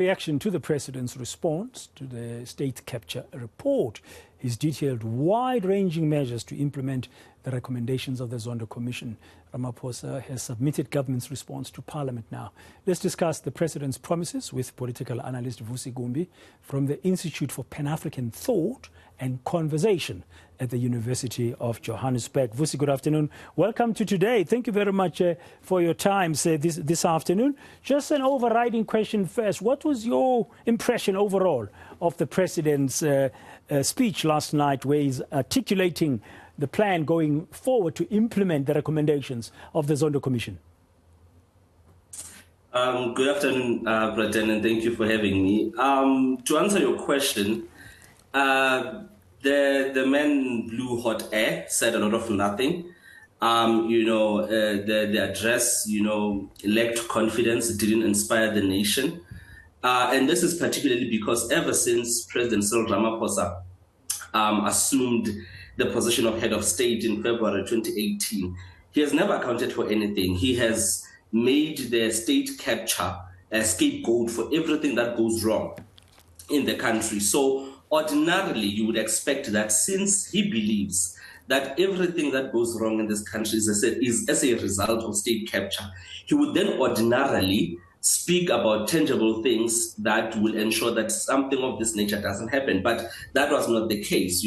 Reaction to the President's response to the state capture report. He's detailed wide-ranging measures to implement the recommendations of the Zondo Commission. Ramaphosa has submitted government's response to Parliament now. Let's discuss the President's promises with political analyst Vusi Gumbi from the Institute for Pan-African Thought and Conversation at the University of Johannesburg. Vusi, good afternoon. Welcome to today. Thank you very much for your time this afternoon. Just an overriding question first. What was your impression overall of the President's speech last night, where he's articulating the plan going forward to implement the recommendations of the Zondo Commission? Good afternoon, Braden, and thank you for having me. To answer your question, the man in blue hot air said a lot of nothing. The address, lacked confidence, didn't inspire the nation. And this is particularly because ever since President Cyril Ramaphosa assumed the position of head of state in February 2018, he has never accounted for anything. He has made the state capture a scapegoat for everything that goes wrong in the country. So ordinarily, you would expect that since he believes that everything that goes wrong in this country is as a result of state capture, he would then ordinarily speak about tangible things that will ensure that something of this nature doesn't happen. But that was not the case,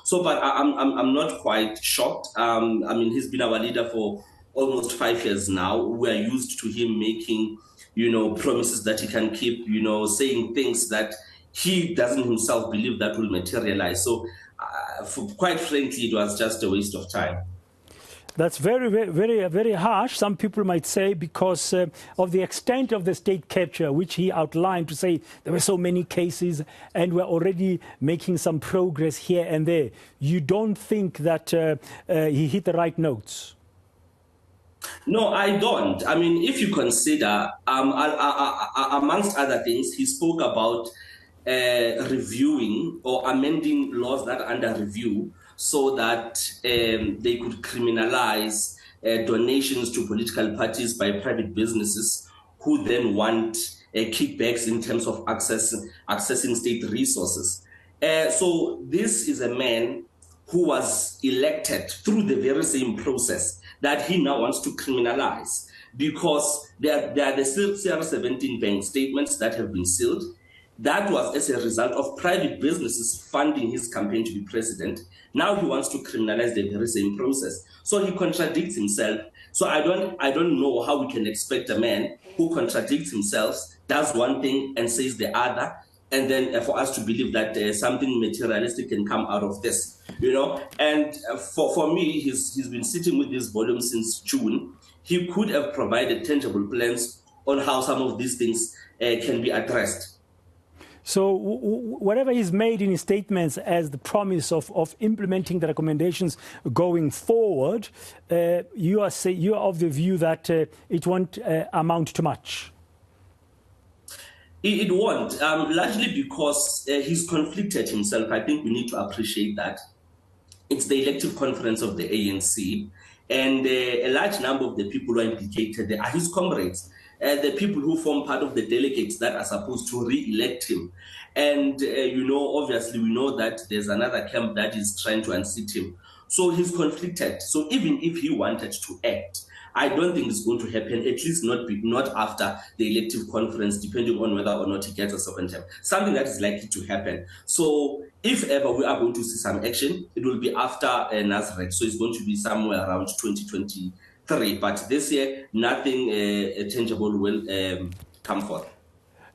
So, but I'm not quite shocked. He's been our leader for almost 5 years now. We are used to him making, promises that he can keep, saying things that he doesn't himself believe that will materialize. So, quite frankly, it was just a waste of time. That's very harsh, some people might say, because of the extent of the state capture, which he outlined, to say there were so many cases and we're already making some progress here and there. You don't think that he hit the right notes? No, I don't. I mean, if you consider, amongst other things, he spoke about reviewing or amending laws that are under review, so that they could criminalize donations to political parties by private businesses who then want kickbacks in terms of accessing state resources. So this is a man who was elected through the very same process that he now wants to criminalize, because there are the CR17 bank statements that have been sealed. That was as a result of private businesses funding his campaign to be president. Now he wants to criminalize the very same process. So he contradicts himself. So I don't know how we can expect a man who contradicts himself, does one thing and says the other, and then for us to believe that something materialistic can come out of this, And for me, he's been sitting with this volume since June. He could have provided tangible plans on how some of these things can be addressed. So whatever he's made in his statements as the promise of implementing the recommendations going forward, you are of the view that it won't amount to much? It won't, largely because he's conflicted himself. I think we need to appreciate that. It's the elective conference of the ANC, and a large number of the people who are implicated are his comrades. The people who form part of the delegates that are supposed to re-elect him. And, obviously we know that there's another camp that is trying to unseat him. So he's conflicted. So even if he wanted to act, I don't think it's going to happen, at least not after the elective conference, depending on whether or not he gets a second term. Something that is likely to happen. So if ever we are going to see some action, it will be after Nazareth. So it's going to be somewhere around 2023. But this year, nothing tangible will come forth.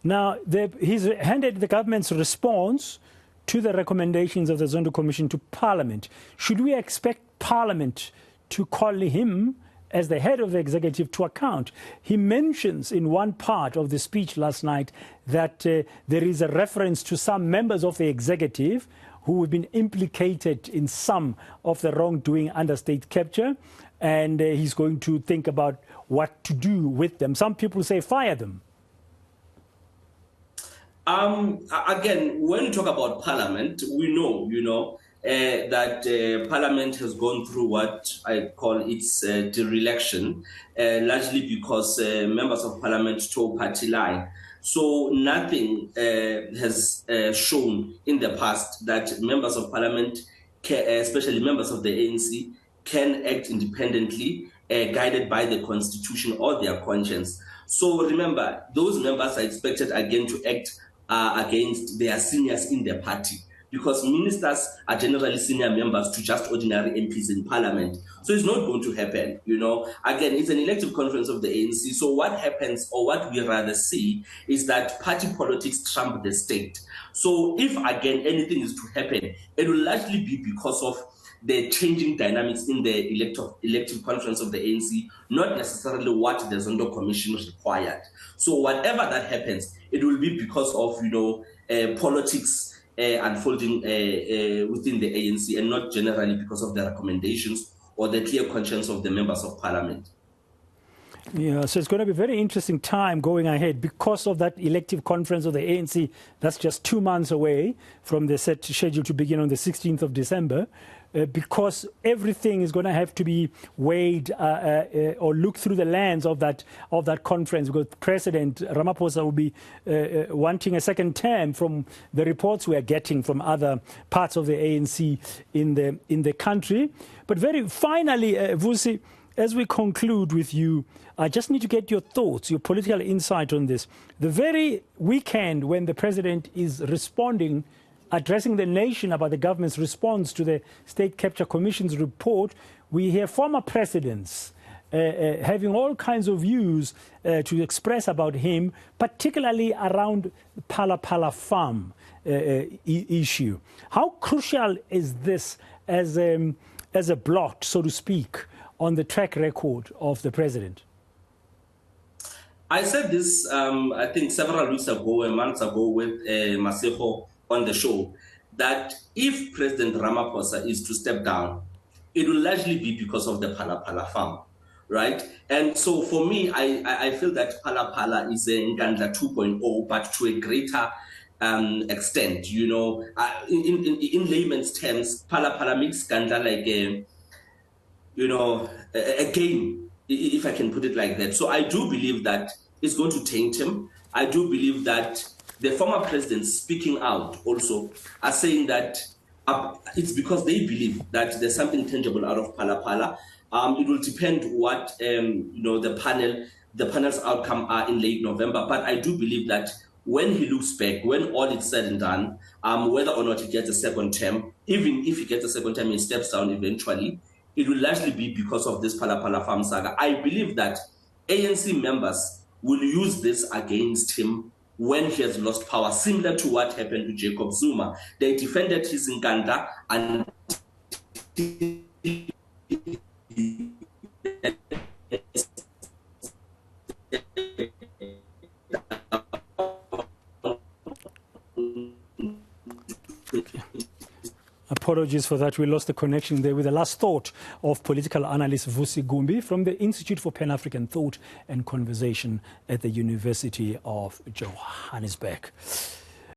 Now, he's handed the government's response to the recommendations of the Zondo Commission to Parliament. Should we expect Parliament to call him as the head of the executive to account? He mentions in one part of the speech last night that there is a reference to some members of the executive who have been implicated in some of the wrongdoing under state capture, and he's going to think about what to do with them. Some people say fire them. Again, when we talk about Parliament, we know, that Parliament has gone through what I call its dereliction, largely because members of Parliament toe party line. So nothing has shown in the past that members of parliament, especially members of the ANC, can act independently, guided by the constitution or their conscience. So remember, those members are expected again to act against their seniors in the party, because ministers are generally senior members to just ordinary MPs in parliament. So it's not going to happen, Again, it's an elective conference of the ANC. So what happens, or what we rather see, is that party politics trump the state. So if, again, anything is to happen, it will largely be because of the changing dynamics in the elective conference of the ANC, not necessarily what the Zondo Commission required. So whatever that happens, it will be because of, politics unfolding within the ANC, and not generally because of the recommendations or the clear conscience of the members of parliament. Yeah, so it's going to be a very interesting time going ahead because of that elective conference of the ANC. That's just 2 months away from the set schedule to begin on the 16th of December. Because everything is going to have to be weighed or looked through the lens of that conference, because President Ramaphosa will be wanting a second term from the reports we are getting from other parts of the ANC in the country. But very finally, Vusi, as we conclude with you, I just need to get your thoughts, your political insight on this. The very weekend when the president is addressing the nation about the government's response to the State Capture Commission's report, we hear former presidents having all kinds of views to express about him, particularly around the Phala farm issue. How crucial is this as a blot, so to speak, on the track record of the president? I said this, I think, several weeks ago, a month ago, with Masego on the show, that if President Ramaphosa is to step down, it will largely be because of the Phala farm, right? And so for me, I feel that Phala is a Ngandla 2.0, but to a greater extent, in layman's terms, Phala makes Ngandla like a game, if I can put it like that. So I do believe that it's going to taint him. I do believe that the former presidents speaking out also are saying that it's because they believe that there's something tangible out of Phala. It will depend what the panel's outcome are in late November. But I do believe that when he looks back, when all is said and done, whether or not he gets a second term, even if he gets a second term and steps down eventually, it will largely be because of this Phala farm saga. I believe that ANC members will use this against him when he has lost power, similar to what happened to Jacob Zuma. They defended his Nkandla and Apologies for that. We lost the connection there with the last thought of political analyst Vusi Gumbi from the Institute for Pan-African Thought and Conversation at the University of Johannesburg.